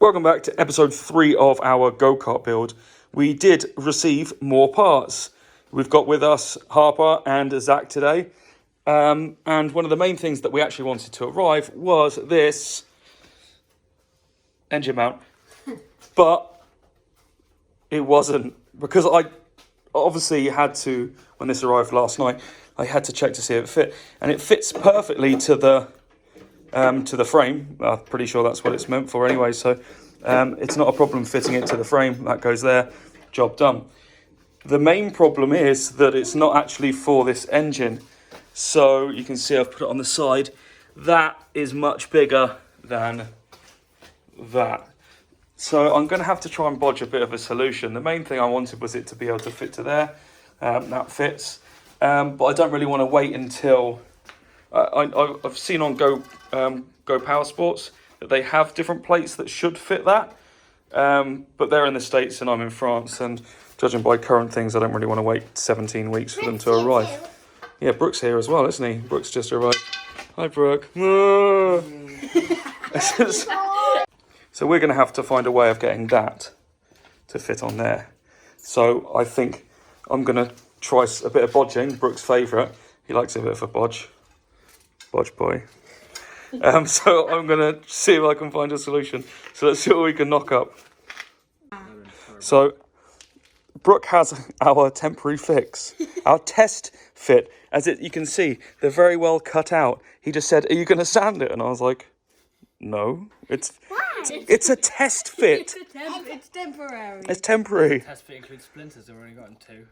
Welcome back to episode 3 of our go-kart build. We did receive more parts. We've got with us Harper and Zach today. And one of the main things that we actually wanted to arrive was this engine mount. But it wasn't, because I obviously had to, when this arrived last night, I had to check to see if it fit. And it fits perfectly to the frame. I'm pretty sure that's what it's meant for anyway, so it's not a problem fitting it to the frame. That goes there, job done. The main problem is that it's not actually for this engine. So you can see I've put it on the side. That is much bigger than that. So I'm going to have to try and bodge a bit of a solution. The main thing I wanted was it to be able to fit to there. That fits. But I don't really want to wait until... I've seen on Go Power Sports that they have different plates that should fit that, but they're in the States and I'm in France, and judging by current things, I don't really want to wait 17 weeks for them to arrive. Yeah, Brooke's here as well, isn't he? Brooke's just arrived. Hi, Brooke. So we're going to have to find a way of getting that to fit on there. So I think I'm going to try a bit of bodging, Brooke's favourite. He likes a bit of a bodge. Bodge boy. So I'm going to see if I can find a solution. So let's see what we can knock up. So Brooke has our temporary fix, our test fit. As you can see, they're very well cut out. He just said, "Are you going to sand it?" And I was like, "No, it's a test fit. It's temporary. It's temporary." The test fit includes splinters. I've already gotten 2.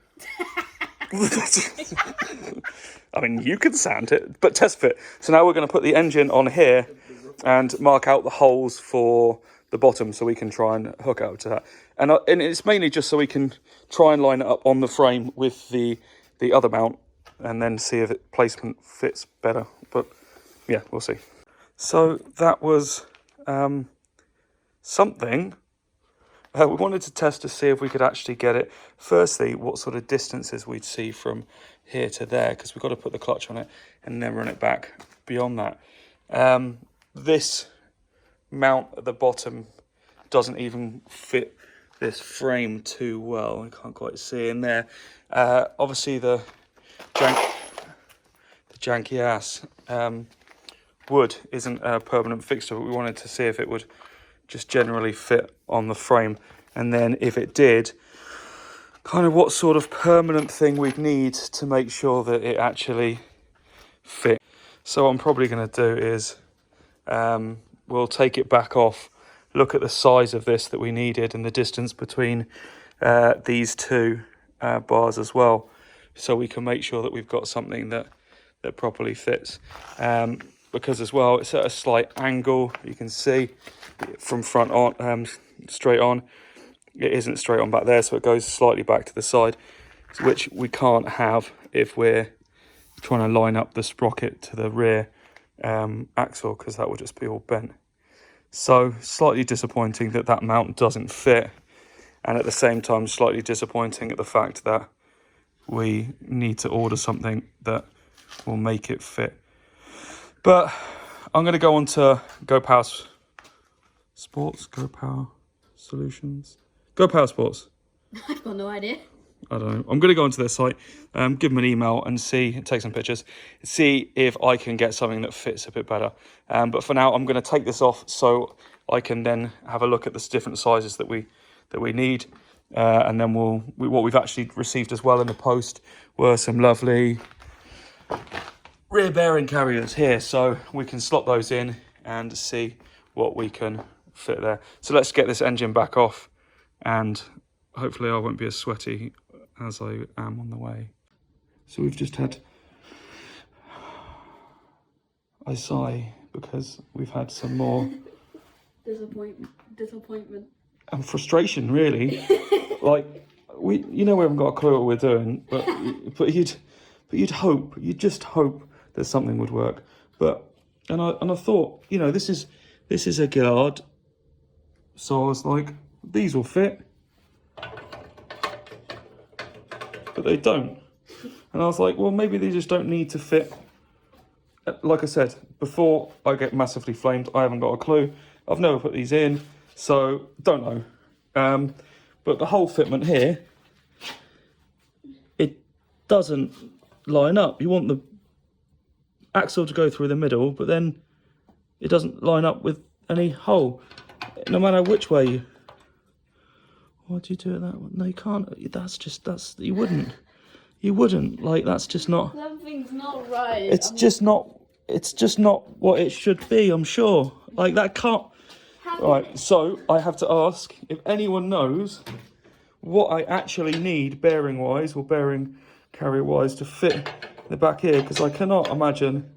I mean, you can sand it, but test fit. So now we're going to put the engine on here and mark out the holes for the bottom so we can try and hook up to that. And it's mainly just so we can try and line it up on the frame with the other mount and then see if placement fits better. But yeah, we'll see. So that was something. We wanted to test to see if we could actually get it. Firstly, what sort of distances we'd see from here to there, because we've got to put the clutch on it and then run it back beyond that. This mount at the bottom doesn't even fit this frame too well. I can't quite see in there. Obviously, the janky ass wood isn't a permanent fixture, but we wanted to see if it would just generally fit on the frame, and then if it did, kind of what sort of permanent thing we'd need to make sure that it actually fit. So what I'm probably going to do is we'll take it back off, look at the size of this that we needed and the distance between these two bars as well, so we can make sure that we've got something that properly fits. Because as well, it's at a slight angle, you can see from front on, straight on. It isn't straight on back there, so it goes slightly back to the side, which we can't have if we're trying to line up the sprocket to the rear axle, because that will just be all bent. So slightly disappointing that mount doesn't fit, and at the same time slightly disappointing at the fact that we need to order something that will make it fit. But I'm going to go on to Go Power Sports, Go Power Solutions, Go Power Sports. I've got no idea. I don't know. I'm going to go onto their site, give them an email and take some pictures, see if I can get something that fits a bit better. But for now, I'm going to take this off so I can then have a look at the different sizes that we need. And then what we've actually received as well in the post were some lovely rear bearing carriers here, so we can slot those in and see what we can fit there. So let's get this engine back off, and hopefully I won't be as sweaty as I am on the way. So we've just had, I sigh because we've had some more disappointment and frustration, really. Like, we haven't got a clue what we're doing, but you'd just hope that something would work. And I thought, this is a Gillard, so I was like, these will fit, but they don't. And I was like, well, maybe they just don't need to fit. Like I said, before I get massively flamed, I haven't got a clue. I've never put these in. So, don't know. But the whole fitment here, it doesn't line up. You want the axle to go through the middle, but then it doesn't line up with any hole, no matter which way you... Why do you do it that way? No, you can't. That's you wouldn't, like, that's just not... Something's not right. It's just not what it should be, I'm sure. Like, that can't... Right, so I have to ask if anyone knows what I actually need bearing-wise or bearing carrier-wise to fit the back here, because I cannot imagine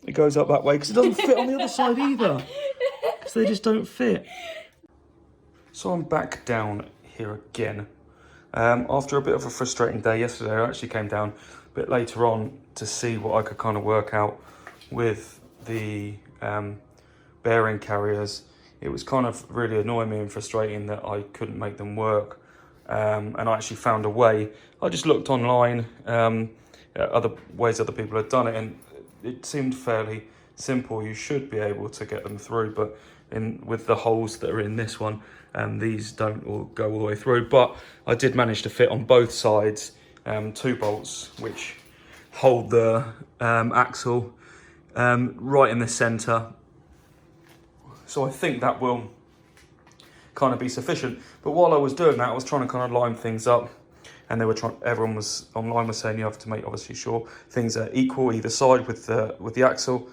it goes up that way, because it doesn't fit on the other side either, because they just don't fit. So I'm back down here again. After a bit of a frustrating day yesterday, I actually came down a bit later on to see what I could kind of work out with the bearing carriers. It was kind of really annoying me and frustrating that I couldn't make them work. And I actually found a way. I just looked online at other ways other people had done it, and it seemed fairly simple. You should be able to get them through, but with the holes that are in this one, these don't all go all the way through. But I did manage to fit on both sides 2 bolts which hold the axle right in the centre. So I think that will kind of be sufficient. But while I was doing that, I was trying to kind of line things up, and everyone was online was saying you have to make obviously sure things are equal either side with the axle.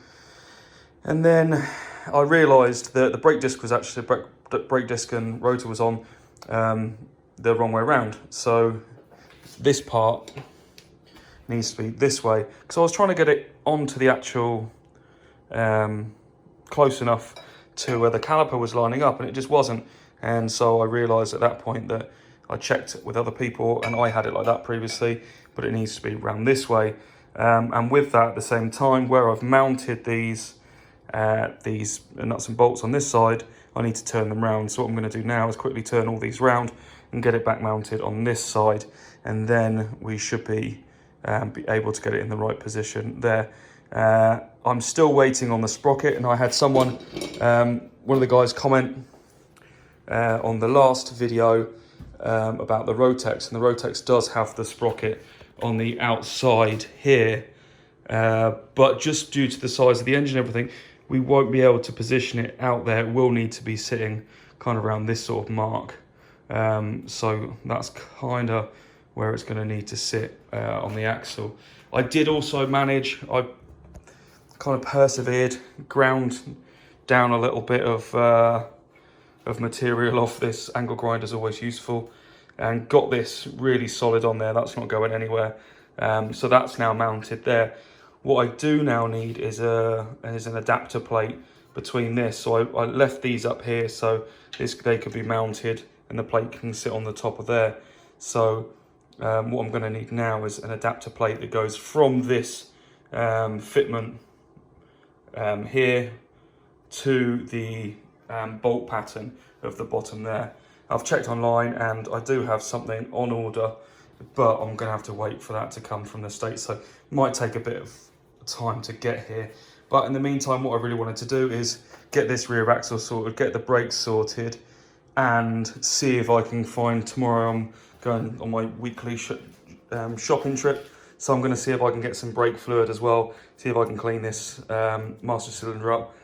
And then I realised that the brake disc was actually brake disc and rotor was on the wrong way around. So this part needs to be this way, because I was trying to get it onto the actual close enough to where the caliper was lining up, and it just wasn't. And so I realised at that point that I checked with other people, and I had it like that previously, but it needs to be around this way. And with that, at the same time, where I've mounted these nuts and bolts on this side, I need to turn them round. So what I'm going to do now is quickly turn all these round and get it back mounted on this side, and then we should be able to get it in the right position there. I'm still waiting on the sprocket, and I had someone, one of the guys, comment on the last video about the Rotex, and the Rotex does have the sprocket on the outside here, but just due to the size of the engine and everything, we won't be able to position it out there. It will need to be sitting kind of around this sort of mark. So that's kind of where it's going to need to sit on the axle. I did also manage, I kind of persevered, ground down a little bit of material off this. Angle grinder is always useful, and got this really solid on there. That's not going anywhere. So that's now mounted there. What I do now need is an adapter plate between this. So I left these up here so they could be mounted and the plate can sit on the top of there. So what I'm going to need now is an adapter plate that goes from this fitment here to the bolt pattern of the bottom there. I've checked online and I do have something on order, but I'm going to have to wait for that to come from the States, so it might take a bit of time to get here. But in the meantime, what I really wanted to do is get this rear axle sorted, get the brakes sorted, and see if I can find, tomorrow I'm going on my weekly shopping trip, so I'm going to see if I can get some brake fluid as well, see if I can clean this master cylinder up,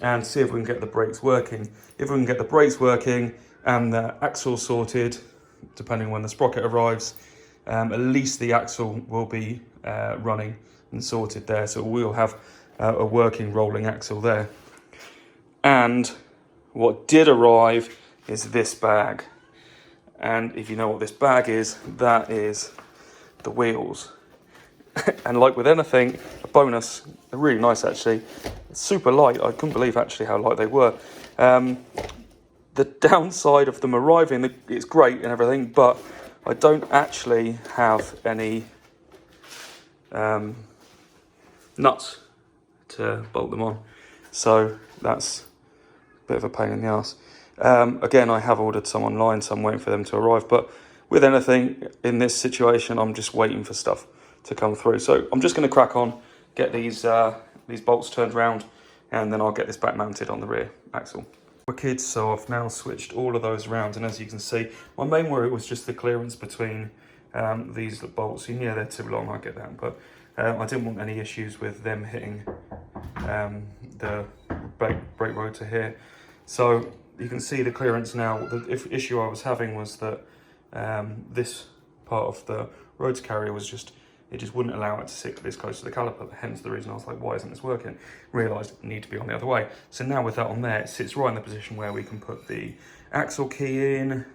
and see if we can get the brakes working. If we can get the brakes working and the axle sorted, depending when the sprocket arrives, at least the axle will be running and sorted there, so we'll have a working rolling axle there. And what did arrive is this bag, and if you know what this bag is, that is the wheels. And like with anything, a bonus, they're really nice actually. It's super light. I couldn't believe actually how light they were. The downside of them arriving, it's great and everything, but I don't actually have any nuts to bolt them on. So that's a bit of a pain in the ass. Again, I have ordered some online, so I'm waiting for them to arrive. But with anything in this situation, I'm just waiting for stuff to come through. So I'm just going to crack on, get these bolts turned round, and then I'll get this back mounted on the rear axle. Wicked, so I've now switched all of those around, and as you can see, my main worry was just the clearance between these bolts. And yeah, they're too long, I get that, but I didn't want any issues with them hitting the brake rotor here. So you can see the clearance now. The issue I was having was that this part of the rotor carrier was just wouldn't allow it to sit this close to the caliper, hence the reason I was like, why isn't this working? Realised it needed to be on the other way. So now with that on there, it sits right in the position where we can put the axle key in,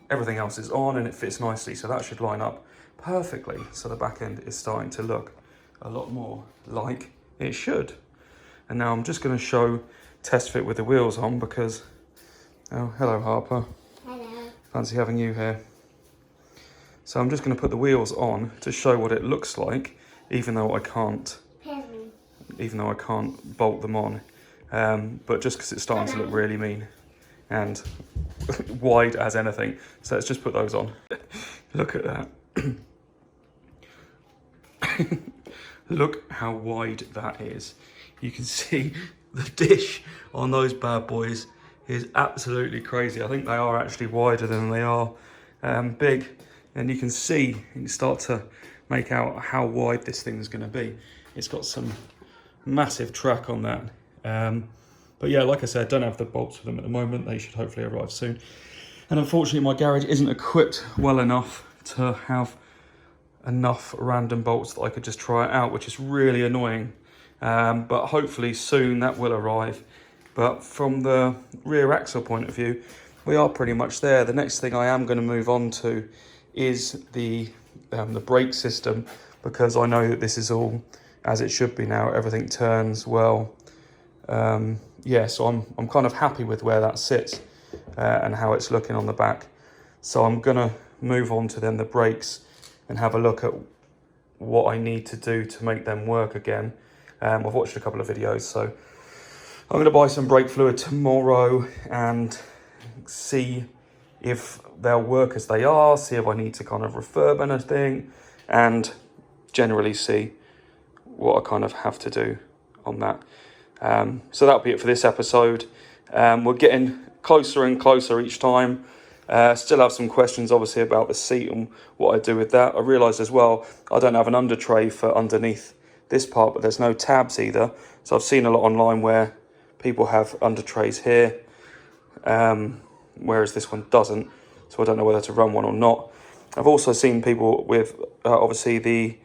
everything else is on and it fits nicely, so that should line up perfectly. So the back end is starting to look a lot more like it should. And now I'm just going to test fit with the wheels on because, oh, hello Harper. Hello. Fancy having you here. So I'm just going to put the wheels on to show what it looks like, even though I can't bolt them on. But just because it's starting to look really mean and wide as anything. So let's just put those on. Look at that. Look how wide that is. You can see the dish on those bad boys is absolutely crazy. I think they are actually wider than they are big. And you can see, you can start to make out how wide this thing's going to be. It's got some massive track on that. But yeah, like I said, I don't have the bolts for them at the moment. They should hopefully arrive soon. And unfortunately, my garage isn't equipped well enough to have enough random bolts that I could just try it out, which is really annoying. But hopefully soon that will arrive. But from the rear axle point of view, we are pretty much there. The next thing I am going to move on to is the brake system, because I know that this is all as it should be now. Everything turns well. Yeah, so I'm kind of happy with where that sits and how it's looking on the back. So I'm gonna move on to then the brakes and have a look at what I need to do to make them work again. I've watched a couple of videos, so I'm going to buy some brake fluid tomorrow and see if they'll work as they are, see if I need to kind of refurb anything, and generally see what I kind of have to do on that. So that'll be it for this episode. We're getting closer and closer each time. Still have some questions obviously about the seat and what I do with that. I realise as well I don't have an under tray for underneath this part, but there's no tabs either. So I've seen a lot online where people have under trays here, whereas this one doesn't. So I don't know whether to run one or not. I've also seen people with obviously the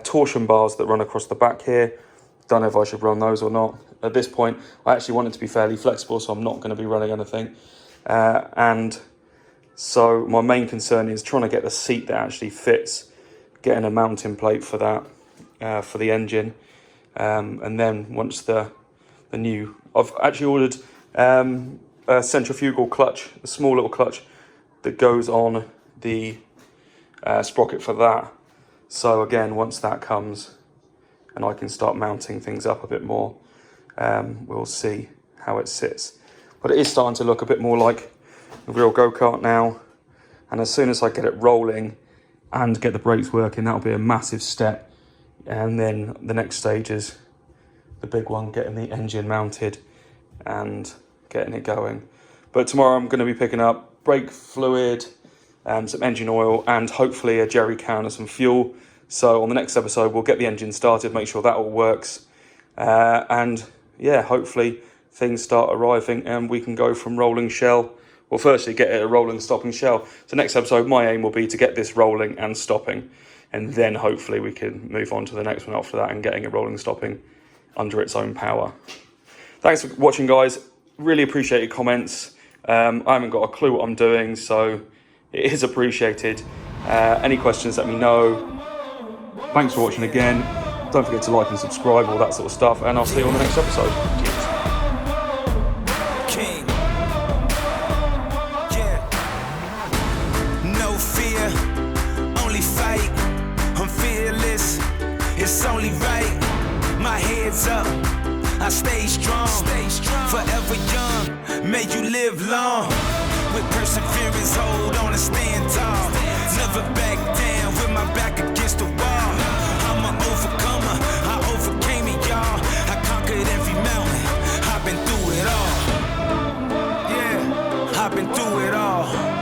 torsion bars that run across the back here. Don't know if I should run those or not. At this point, I actually want it to be fairly flexible, so I'm not going to be running anything. And so my main concern is trying to get the seat that actually fits, getting a mounting plate for that, for the engine. And then once the new, I've actually ordered a centrifugal clutch, a small little clutch that goes on the sprocket for that. So again, once that comes and I can start mounting things up a bit more, we'll see how it sits. But it is starting to look a bit more like a real go-kart now. And as soon as I get it rolling and get the brakes working, that'll be a massive step. And then the next stage is the big one, getting the engine mounted and getting it going. But tomorrow I'm going to be picking up brake fluid, some engine oil, and hopefully a jerry can of some fuel. So on the next episode, we'll get the engine started, make sure that all works. And yeah, hopefully things start arriving and we can go from rolling shell. Well, firstly, get it a rolling, stopping shell. So next episode, my aim will be to get this rolling and stopping. And then hopefully we can move on to the next one after that and getting it rolling, stopping under its own power. Thanks for watching, guys. Really appreciate your comments. I haven't got a clue what I'm doing, so it is appreciated. Any questions, let me know. Thanks for watching again. Don't forget to like and subscribe, all that sort of stuff, and I'll see you on the next episode. Cheers. King. Yeah. No fear, only fight. I'm fearless, it's only right. My head's up, I stay strong. Forever young, may you live long. With perseverance, hold on and stand tall. Never back down with my back against the wall. I'm an overcomer, I overcame it, y'all. I conquered every mountain, I've been through it all. I've been through it all.